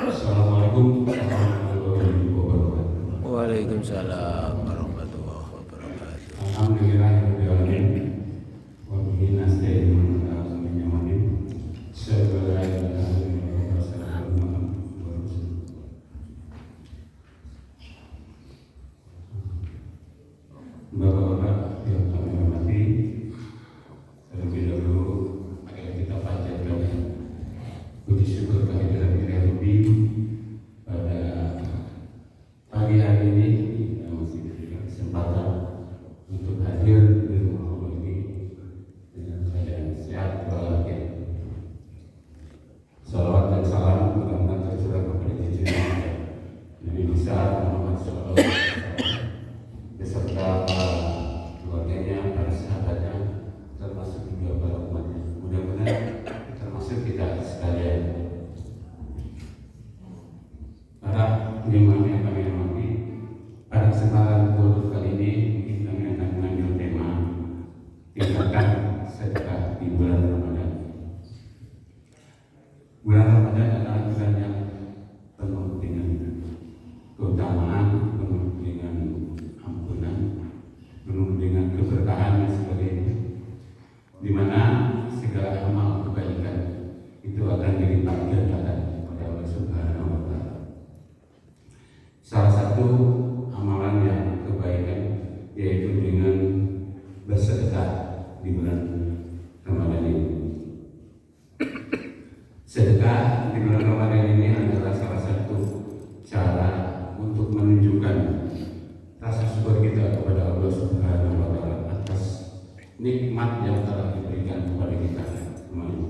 Assalamualaikum warahmatullahi wabarakatuh. Waalaikumsalam warahmatullahi wabarakatuh. Alhamdulillahirobbilalamin. Wa bihi nasta'inu ala umuri dunya. Asyhadu an la ilaha illallah wa asyhadu anna Muhammadan rasulullah. Bapak-bapak yang kami hormati, terlebih dahulu agar kita panjatkan puji syukur kehadirat Ilahi Rabbi pada pagi hari ini. Kita masih diberikan kesempatan untuk hadir di rumah Allah ini dengan keadaan sehat walafiat. Salawat dan salam mudah-mudahan tercurah kepada junjungan Nabi besar Muhammad SAW beserta para keluarganya, para sahabatnya, termasuk juga para umatnya. Mudah-mudahan termasuk kita sekalian. Para jemaah yang kami hormati, pada kesempatan Qur'an kali ini mungkin kami akan mengambil tema tindakan sedekah di bulan Ramadan. Bulan Ramadan adalah bulan yang penuh dengan keutamaan, penuh dengan ampunan, penuh dengan keberkahan dan sebagainya, di mana segala amal kebaikan itu akan dilipat gandakan oleh Allah Subhanahu wa Ta'ala. Salah satu amalan yang kebaikan yaitu dengan bersedekah di bulan Ramadan ini. Sedekah di bulan Ramadan ini adalah salah satu cara untuk menunjukkan rasa syukur kita kepada Allah Subhanahu wa Ta'ala atas nikmat yang telah diberikan kepada kita semuanya.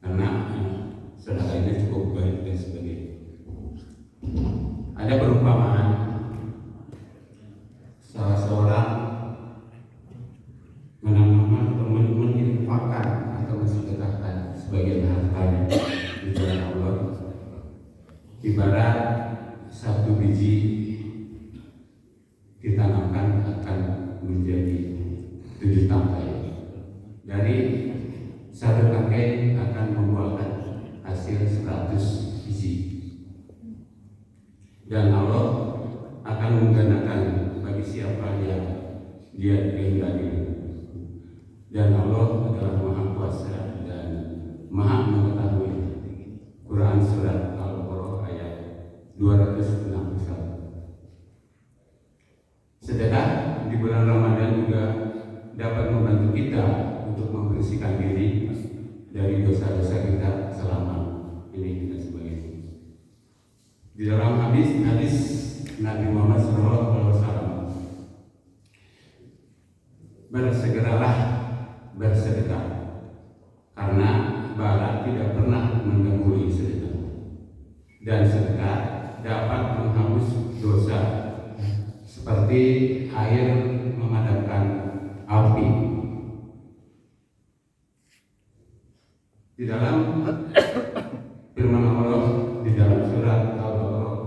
Karena sedekah ini cukup baik dan sebagainya. Ada perumpamaan salah seorang menanamkan atau menginfakkan atau mensedekahkan sebagian hartanya di jalan Allah, ibarat satu biji ditanamkan akan menjadi 7 tangkai. Dari satu tangkai akan membuahkan hasil 100 biji. Dan Allah akan menggandakan bagi siapa yang dia kehendaki. Dan Allah adalah Maha Kuasa dan Maha Mengetahui. Quran surat Al-Baqarah ayat 261. Sedekah di bulan Ramadan juga dapat membantu kita untuk membersihkan diri dari dosa-dosa kita selama ini dan sebagainya. Di dalam hadis Nabi Muhammad SAW, bersegeralah bersedekah karena bala tidak pernah mengganggu sedekah, dan sedekah dapat menghapus dosa seperti air memadamkan api. Di dalam firman Allah di dalam surat Al-Baqarah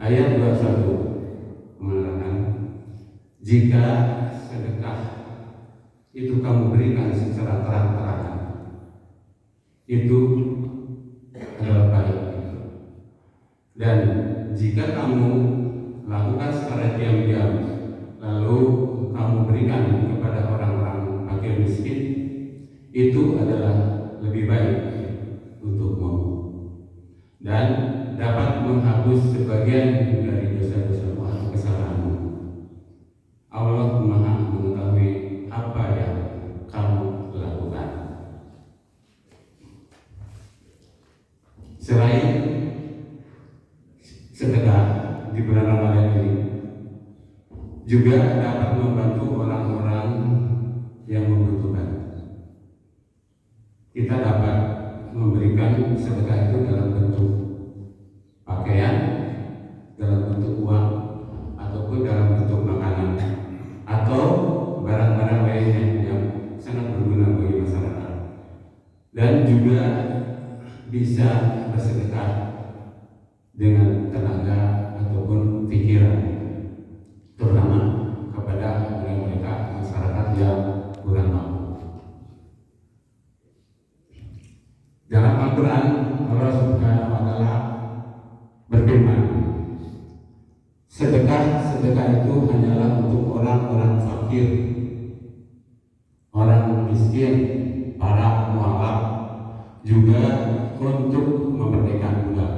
ayat 21 mengatakan, jika sedekah itu kamu berikan secara terang-terangan, itu adalah baik. Dan jika kamu lakukan secara diam-diam, lalu kamu berikan kepada orang-orang fakir miskin, itu adalah lebih baik untukmu dan dapat menghapus sebagian dari dosa-dosamu atau kesalahanmu. Allah Maha mengetahui apa yang kamu lakukan. Selain sedekah di bulan Ramadan ini juga dapat membantu orang-orang yang membutuhkan. Kita dapat memberikan sedekah itu dalam bentuk pakaian, dalam bentuk uang, ataupun dalam bentuk makanan, atau barang-barang lainnya yang sangat berguna bagi masyarakat. Dan juga bisa bersedekah dengan tenaga ataupun pikiran, terutama kepada mereka masyarakat yang kurang mampu. Dalam Al-Quran Allah Subhanahu wa Ta'ala sedekah itu hanyalah untuk orang-orang fakir, orang miskin, para mualaf, juga untuk memerdekakan budak,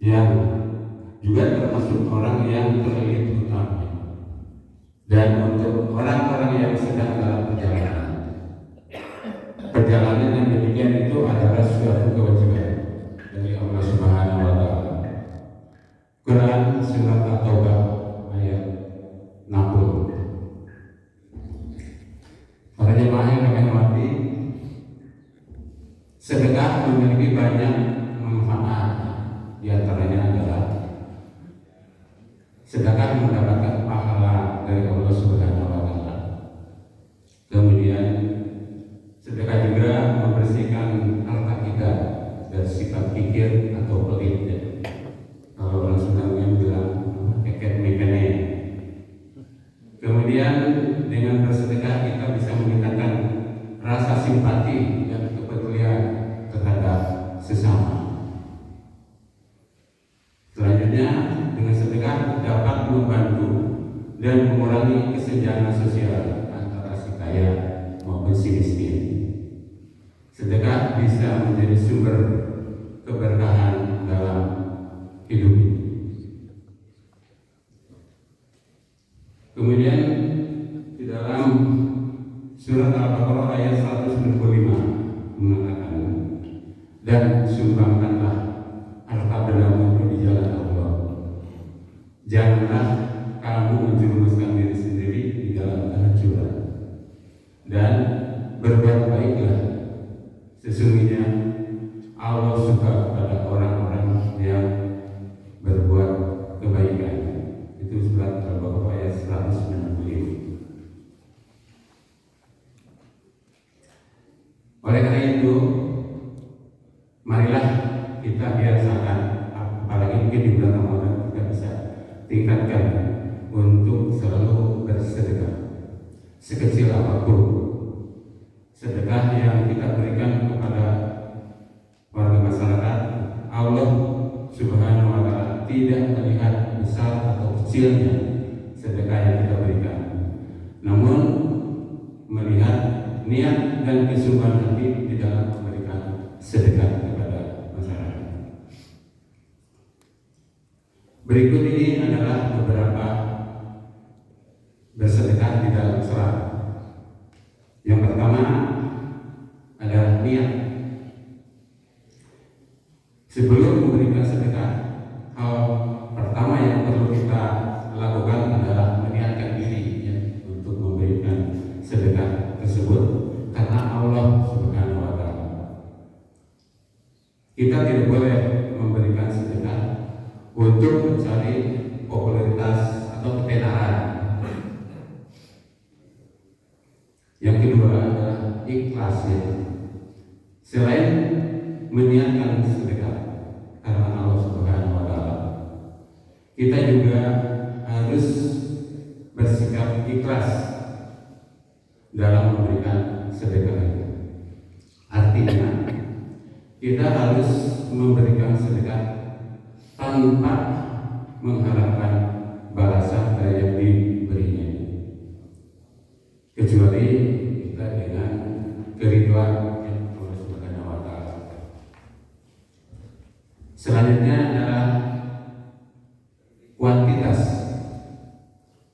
yang juga termasuk orang yang terlilit hutang, dan untuk orang-orang yang sedang dalam perjalanan. Perjalanan yang demikian itu adalah suatu kewajiban dari Allah Subhanahu wa Ta'ala. Quran surat At-Taubah ayat 60. Para jemaah yang kami hormati, sedekah memiliki banyak manfaat. Di antaranya adalah sedekah mendapatkan pahala dari Allah Subhanahu wa Ta'ala. Kemudian sedekah juga membersihkan harta kita dari sifat pikir atau pelit. Kalau orang Sunda bilang keket mekene. Kemudian dengan bersedekah kita bisa meningkatkan rasa simpati dan kepedulian terhadap sesama. Selanjutnya, dengan sedekah dapat membantu dan mengurangi kesenjangan sosial antara si kaya maupun si miskin. Sedekah bisa menjadi sumber keberkahan dalam hidup ini. Kemudian di dalam surat Al-Baqarah ayat 195 mengatakan, dan sumbangkanlah harta bendamu di jalan Allah. Janganlah kamu menjerumuskan diri sendiri di dalam kehancuran, dan berbuat baiklah. Sesungguhnya Allah suka pada orang-orang yang berbuat kebaikan. Itu surat Al-Baqarah ayat 195. Oleh karena itu, marilah kita biasakan, apalagi mungkin di bulan Ramadan, kita bisa tingkatkan untuk selalu bersedekah, sekecil apapun. Sedekah yang kita berikan kepada warga masyarakat, Allah Subhanahu wa Ta'ala tidak melihat besar atau kecilnya sedekah yang kita berikan, namun melihat niat dan kesungguhan hati di dalam memberikan sedekah kepada masyarakat. Berikut ini adalah beberapa bersedekah di dalam Islam. Yang pertama adalah niat. Sebelum memberikan sedekah, hal pertama yang perlu kita lakukan adalah meniatkan diri ya, untuk memberikan sedekah tersebut karena Allah Subhanahu wa Ta'ala. Kita tidak boleh memberikan sedekah untuk mencari popularitas atau ketenaran. Yang kedua adalah ikhlas. Selain meniatkan sedekah karena Allah Subhanahu wa Ta'ala, kita juga harus bersikap ikhlas dalam memberikan sedekah itu. Artinya kita harus memberikan sedekah tanpa mengharapkan balasan dari yang diberinya, kecuali kita dengan keridhaan Allah Subhanahu wa Ta'ala. Selanjutnya adalah kuantitas.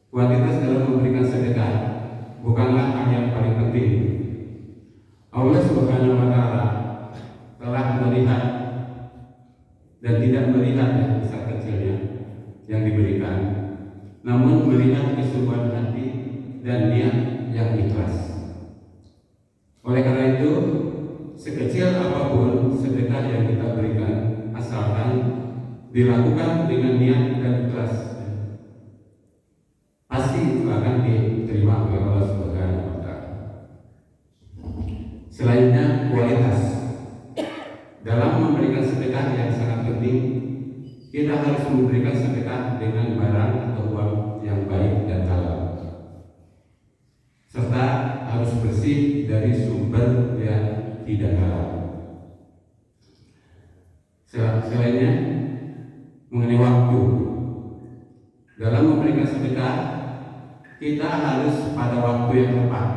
Kuantitas dalam memberikan sedekah bukanlah hal yang paling penting. Allah Subhanahu wa Ta'ala telah melihat dan tidak melihat yang besar kecilnya yang diberikan, namun melihat kesungguhan hati dan niat yang ikhlas. Oleh karena itu, sekecil apapun sedekah yang kita berikan, asalkan dilakukan dengan niat dan ikhlas, pasti itu akan diterima oleh Allah Subhanahu wa Ta'ala. Selanjutnya, kualitas. Dalam memberikan sedekah yang sangat penting, kita harus memberikan sedekah dengan barang atau uang yang baik dan halal, serta harus bersih dari sumber yang tidak halal. Selainnya, mengenai waktu, Dalam memberikan sedekah, kita harus pada waktu yang tepat,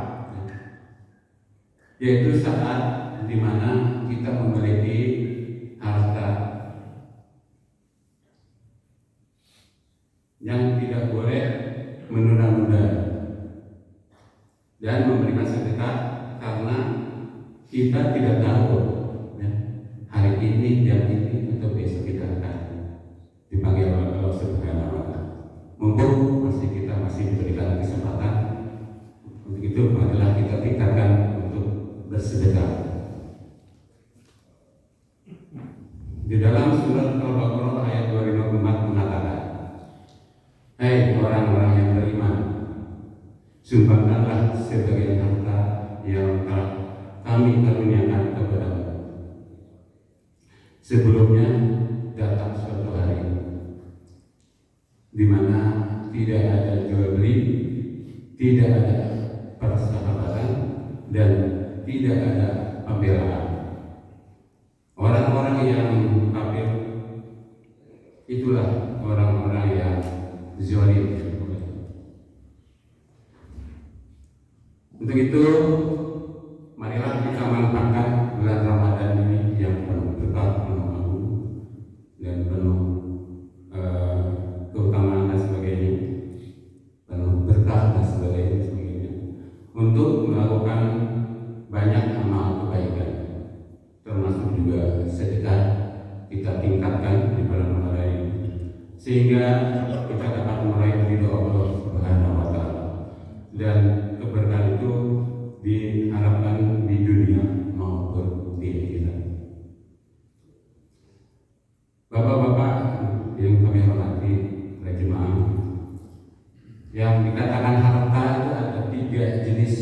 yaitu saat di mana kita memiliki harta. Yang tidak boleh menunda-nunda dan memberikan sedekah, karena kita tidak tahu ya, hari ini, jam ini, atau besok kita akan dipanggil oleh Allah Subhanahu wa Ta'ala. Mumpung kita masih diberikan kesempatan, untuk itu adalah kita tingkatkan untuk bersedekah. Di dalam surat Al-Baqarah ayat 254 mengatakan, "Hai orang-orang yang beriman, sumbangkanlah sebagian harta yang telah kami karuniakan kepadamu. Sebelumnya datang suatu hari di mana tidak ada jual beli, tidak ada persahabatan, dan tidak ada pembelaan. Orang-orang yang kafir itulah orang-orang yang zalim." Untuk itu, marilah kita manfaatkan bulan Ramadan ini yang penuh berkah, penuh agung, dan penuh keutamaan dan sebagainya, penuh berkah dan sebagainya, untuk melakukan banyak amal kebaikan, termasuk juga sedekah kita tingkatkan di bulan Ramadan ini, sehingga kita dapat meraih ridho Allah Subhanahu wa Ta'ala, dan keberkahan itu diharapkan di dunia maupun di akhirat. Bapak-bapak yang kami hormati, para jemaah, yang dikatakan harta itu ada 3 jenis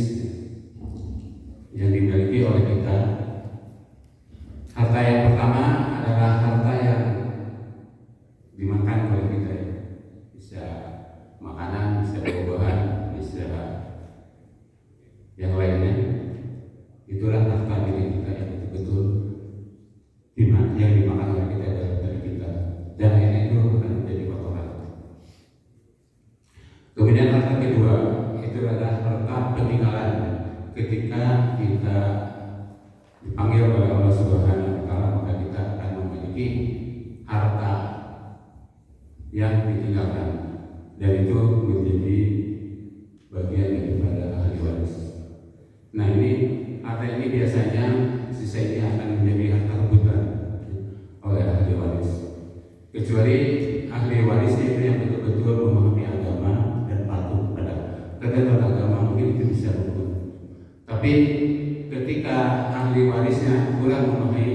yang dimiliki oleh kita. Harta yang pertama adalah harta yang dimakan oleh kita, bisa makanan, bisa buah-buahan, bisa yang lainnya. Itulah harta milik kita yang betul-betul yang dimakan oleh kita dari kita, dan akhirnya itu akan menjadi kotoran. Kemudian harta kedua itu adalah harta peninggalan ketika kita dipanggil oleh Allah Subhanahu wa Ta'ala, maka kita akan memiliki harta yang ditinggalkan, dan itu menjadi bagian daripada ahli waris. Nah, ini harta ini biasanya sisanya akan menjadi harta rebutan oleh ahli waris, kecuali ahli warisnya itu yang betul-betul memahami agama dan patuh pada ketentuan agama, mungkin itu bisa rebut. Tapi ketika ahli warisnya kurang memahami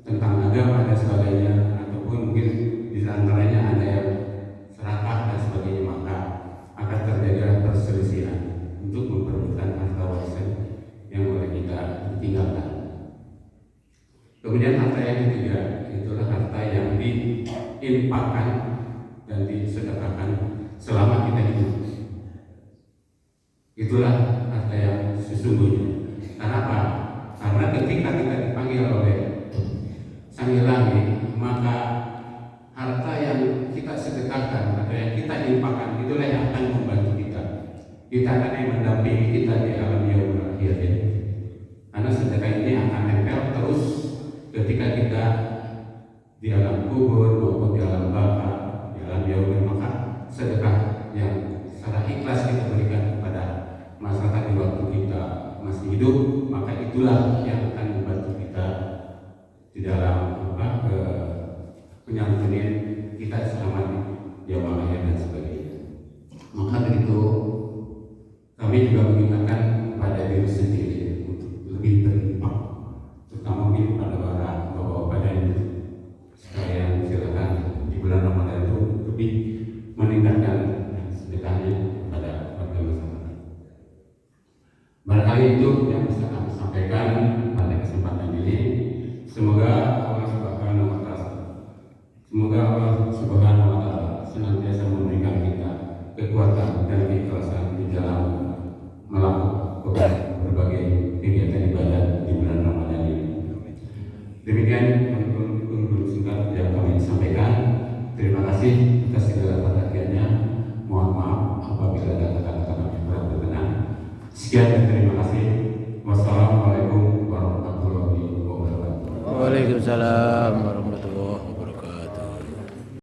tentang agama dan sebagainya, ataupun mungkin di antaranya ada yang serakah dan sebagainya, maka akan terjadi perselisihan untuk memperebutkan harta warisan yang oleh kita ditinggalkan. Kemudian harta yang ketiga itulah harta yang diinfakkan dan disedekahkan selama kita hidup. Itulah harta yang sesungguhnya. Kenapa? Karena ketika kita dipanggil oleh Sang Ilahi, maka harta yang kita sedekahkan atau yang kita infakkan itulah yang akan membantu kita. Kita akan yang mendampingi kita di alam yaumul akhir ya. Karena sedekah ini akan nempel terus ketika kita di alam kubur maupun di alam baka, di alam yaumul, maka sedekah yang secara ikhlas kita berikan kepada masyarakat di waktu kita masih hidup, maka itulah yang akan membantu kita di dalam penyambungan kita selama di yaumul akhir dan sebagainya. Maka begitu kami juga mengingatkan kepada diri sendiri untuk lebih berinfak, terutama mungkin pada para bapak-bapak dan sekalian, silakan di bulan Ramadan itu lebih meningkatkan sedekahnya kepada warga masyarakat. Barangkali itu yang bisa kami sampaikan pada kesempatan ini. Semoga Allah Subhanahu wa Ta'ala senantiasa memberikan kita kekuatan dan keikhlasan di dalam melakukan berbagai Sekian dan terima kasih. Wassalamualaikum warahmatullahi wabarakatuh. Waalaikumsalam warahmatullahi